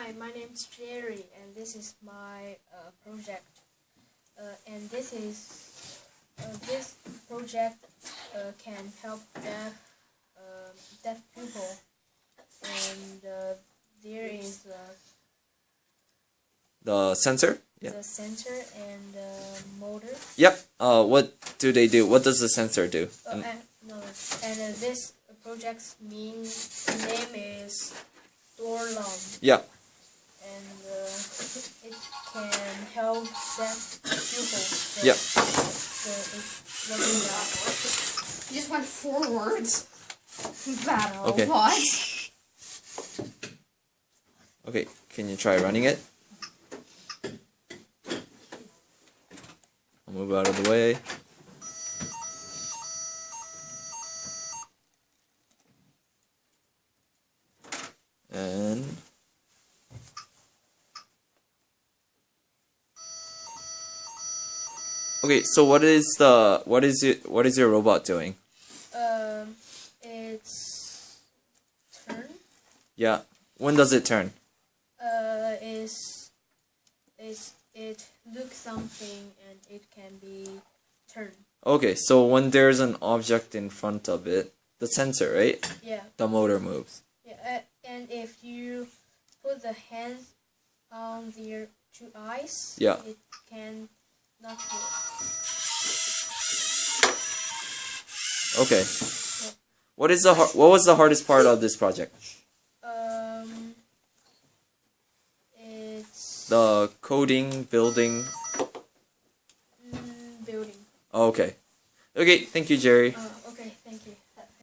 Hi, my name's Jerry, and this is my project. And this project can help deaf people. And there is the sensor. Yeah. the sensor and the motor. Yep. What do they do? What does the sensor do? This project's name is door alarm. Yeah. And it can help deaf people. Yep. So it's You just went forwards. Battle Okay. what? Okay. Can you try running it? I'll move out of the way. And okay, so what is your robot doing? It's turn. Yeah. When does it turn? It looks something and it can be turned. Okay, so when there's an object in front of it, the sensor, right? Yeah. The motor moves. Yeah. And if you put the hands on their two eyes, Yeah. it can not work. Okay. What was the hardest part of this project? It's The coding, building. building. Okay. Okay, thank you, Jerry. Okay, thank you.